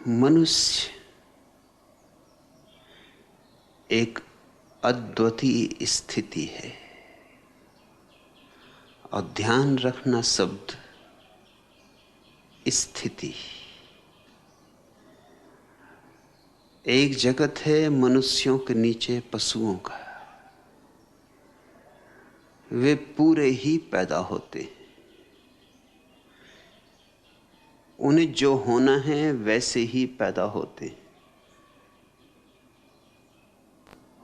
मनुष्य एक अद्वितीय स्थिति है और ध्यान रखना शब्द स्थिति। एक जगत है मनुष्यों के नीचे पशुओं का, वे पूरे ही पैदा होते हैं, उन्हें जो होना है वैसे ही पैदा होते हैं।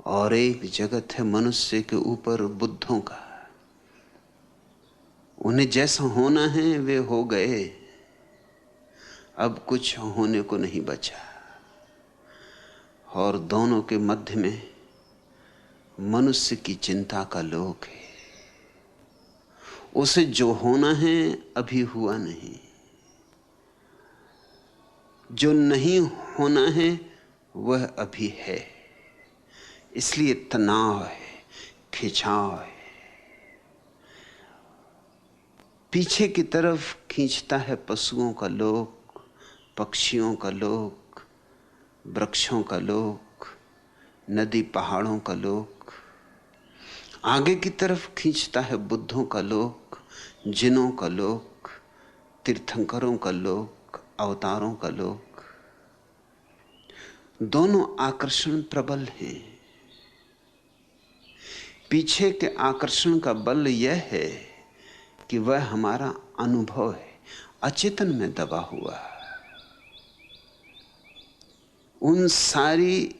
और एक जगत है मनुष्य के ऊपर बुद्धों का, उन्हें जैसा होना है वे हो गए, अब कुछ होने को नहीं बचा। और दोनों के मध्य में मनुष्य की चिंता का लोक है। उसे जो होना है अभी हुआ नहीं, जो नहीं होना है वह अभी है। इसलिए तनाव है, खिंचाव है, पीछे की तरफ खींचता है पशुओं का लोक, पक्षियों का लोक, वृक्षों का लोक, नदी पहाड़ों का लोक। आगे की तरफ खींचता है बुद्धों का लोक, जिनों का लोक, तीर्थंकरों का लोक, अवतारों का लोक। दोनों आकर्षण प्रबल हैं। पीछे के आकर्षण का बल यह है कि वह हमारा अनुभव है, अचेतन में दबा हुआ। उन सारी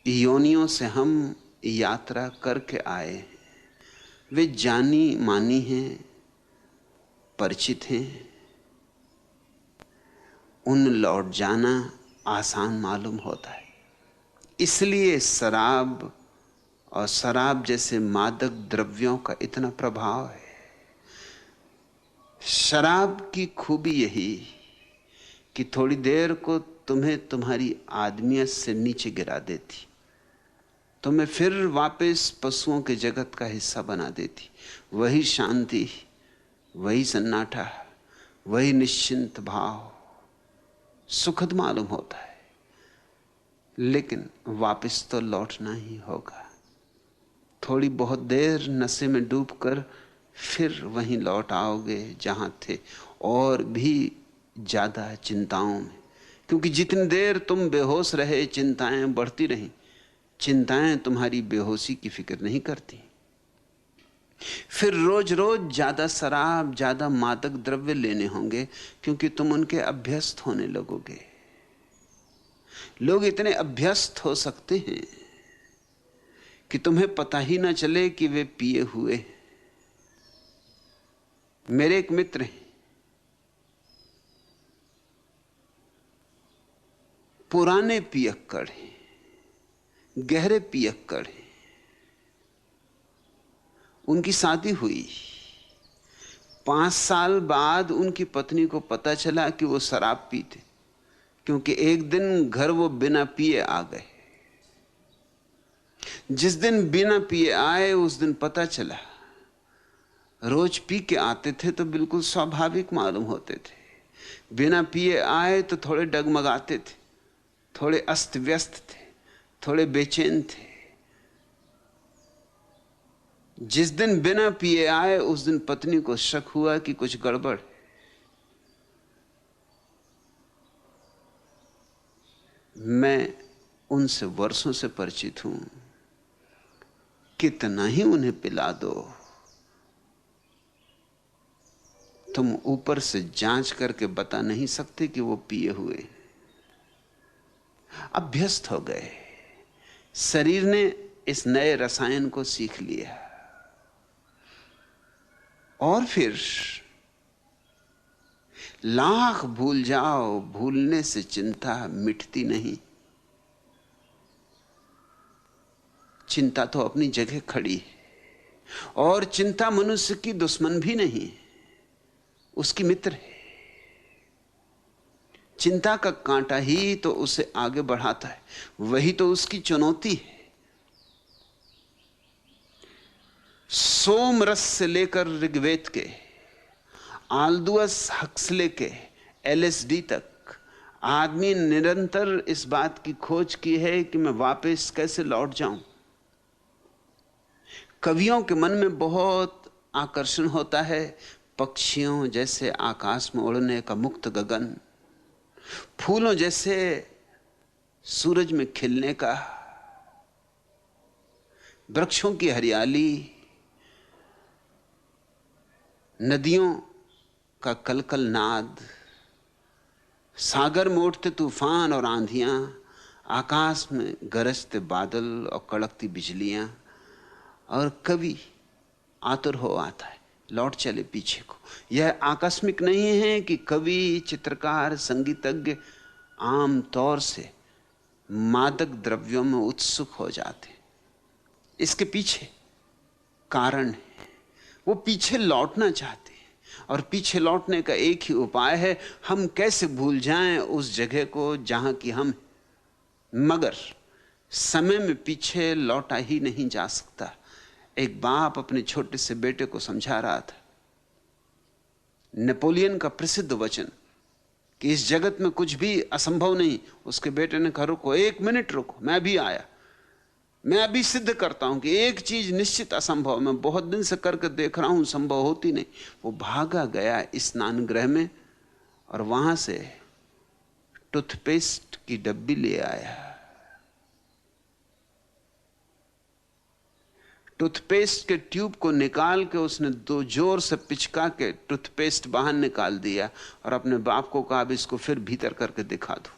योनियों से हम यात्रा करके आए हैं, वे जानी मानी हैं, परिचित हैं। उन लौट जाना आसान मालूम होता है। इसलिए शराब और शराब जैसे मादक द्रव्यों का इतना प्रभाव है। शराब की खूबी यही कि थोड़ी देर को तुम्हें तुम्हारी आदमियत से नीचे गिरा देती, तुम्हें फिर वापस पशुओं के जगत का हिस्सा बना देती। वही शांति, वही सन्नाटा, वही निश्चिंत भाव सुखद मालूम होता है, लेकिन वापस तो लौटना ही होगा। थोड़ी बहुत देर नशे में डूबकर फिर वहीं लौट आओगे जहां थे, और भी ज्यादा चिंताओं में। क्योंकि जितनी देर तुम बेहोश रहे चिंताएं बढ़ती रहीं। चिंताएं तुम्हारी बेहोशी की फिक्र नहीं करती। फिर रोज रोज ज्यादा शराब, ज्यादा मादक द्रव्य लेने होंगे, क्योंकि तुम उनके अभ्यस्त होने लगोगे। लोग इतने अभ्यस्त हो सकते हैं कि तुम्हें पता ही ना चले कि वे पिए हुए। मेरे एक मित्र हैं, पुराने पियक्कड़ हैं, गहरे पियक्कड़ हैं। उनकी शादी हुई, 5 साल बाद उनकी पत्नी को पता चला कि वो शराब पीते, क्योंकि एक दिन घर वो बिना पिए आ गए। जिस दिन बिना पिए आए उस दिन पता चला। रोज पी के आते थे तो बिल्कुल स्वाभाविक मालूम होते थे, बिना पिए आए तो थोड़े डगमगाते थे, थोड़े अस्त व्यस्त थे, थोड़े बेचैन थे। जिस दिन बिना पिए आए उस दिन पत्नी को शक हुआ कि कुछ गड़बड़ है। मैं उनसे वर्षों से परिचित हूं। कितना ही उन्हें पिला दो, तुम ऊपर से जांच करके बता नहीं सकते कि वो पिए हुए। अभ्यस्त हो गए, शरीर ने इस नए रसायन को सीख लिया। और फिर लाख भूल जाओ, भूलने से चिंता मिटती नहीं। चिंता तो अपनी जगह खड़ी है, और चिंता मनुष्य की दुश्मन भी नहीं, उसकी मित्र है। चिंता का कांटा ही तो उसे आगे बढ़ाता है, वही तो उसकी चुनौती है। सोम रस से लेकर ऋग्वेद के, आल्दुअस हक्सले के एलएसडी तक, आदमी निरंतर इस बात की खोज की है कि मैं वापस कैसे लौट जाऊं। कवियों के मन में बहुत आकर्षण होता है पक्षियों जैसे आकाश में उड़ने का मुक्त गगन, फूलों जैसे सूरज में खिलने का, वृक्षों की हरियाली, नदियों का कलकल नाद, सागर में उठते तूफान और आंधियां, आकाश में गरजते बादल और कड़कती बिजलियां। और कवि आतुर हो आता है लौट चले पीछे को। यह आकस्मिक नहीं है कि कवि, चित्रकार, संगीतज्ञ आम तौर से मादक द्रव्यों में उत्सुक हो जाते। इसके पीछे कारण है, वो पीछे लौटना चाहते हैं। और पीछे लौटने का एक ही उपाय है, हम कैसे भूल जाएं उस जगह को जहां की हम। मगर समय में पीछे लौटा ही नहीं जा सकता। एक बाप अपने छोटे से बेटे को समझा रहा था नेपोलियन का प्रसिद्ध वचन कि इस जगत में कुछ भी असंभव नहीं। उसके बेटे ने कहा रुको, 1 मिनट रुको, मैं भी आया। मैं अभी सिद्ध करता हूं कि एक चीज निश्चित असंभव, मैं बहुत दिन से करके देख रहा हूं, संभव होती नहीं। वो भागा गया स्नान गृह में और वहां से टूथपेस्ट की डब्बी ले आया। टूथपेस्ट के ट्यूब को निकाल के उसने 2 जोर से पिचका के टूथपेस्ट बाहर निकाल दिया और अपने बाप को कहा अब इसको फिर भीतर करके दिखा दो।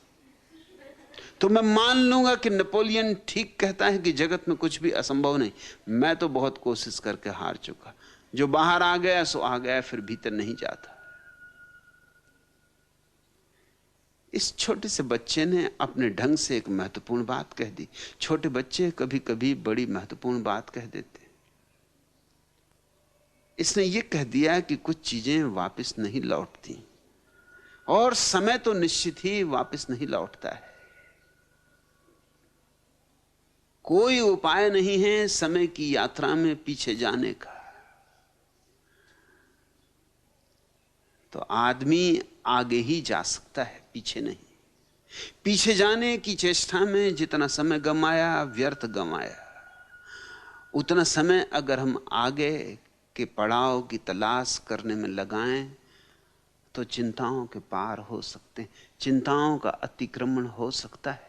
तो मैं मान लूंगा कि नेपोलियन ठीक कहता है कि जगत में कुछ भी असंभव नहीं। मैं तो बहुत कोशिश करके हार चुका। जो बाहर आ गया सो आ गया, फिर भीतर नहीं जाता। इस छोटे से बच्चे ने अपने ढंग से एक महत्वपूर्ण बात कह दी। छोटे बच्चे कभी कभी बड़ी महत्वपूर्ण बात कह देते। इसने यह कह दिया कि कुछ चीजें वापस नहीं लौटती और समय तो निश्चित ही वापस नहीं लौटता है। कोई उपाय नहीं है समय की यात्रा में पीछे जाने का। तो आदमी आगे ही जा सकता है, पीछे नहीं। पीछे जाने की चेष्टा में जितना समय गंवाया व्यर्थ गंवाया। उतना समय अगर हम आगे के पड़ाव की तलाश करने में लगाएं तो चिंताओं के पार हो सकते हैं, चिंताओं का अतिक्रमण हो सकता है।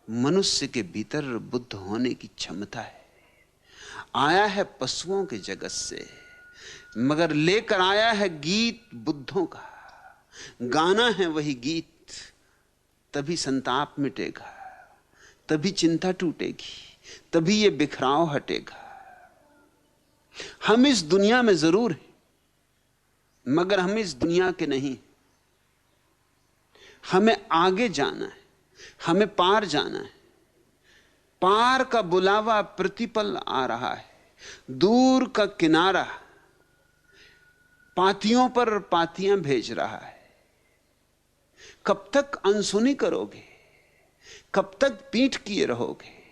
मनुष्य के भीतर बुद्ध होने की क्षमता है। आया है पशुओं के जगत से, मगर लेकर आया है गीत बुद्धों का। गाना है वही गीत, तभी संताप मिटेगा, तभी चिंता टूटेगी, तभी ये बिखराव हटेगा। हम इस दुनिया में जरूर हैं, मगर हम इस दुनिया के नहीं। हमें आगे जाना है, हमें पार जाना है। पार का बुलावा प्रतिपल आ रहा है। दूर का किनारा पातियों पर पातियां भेज रहा है। कब तक अनसुनी करोगे? कब तक पीठ किए रहोगे?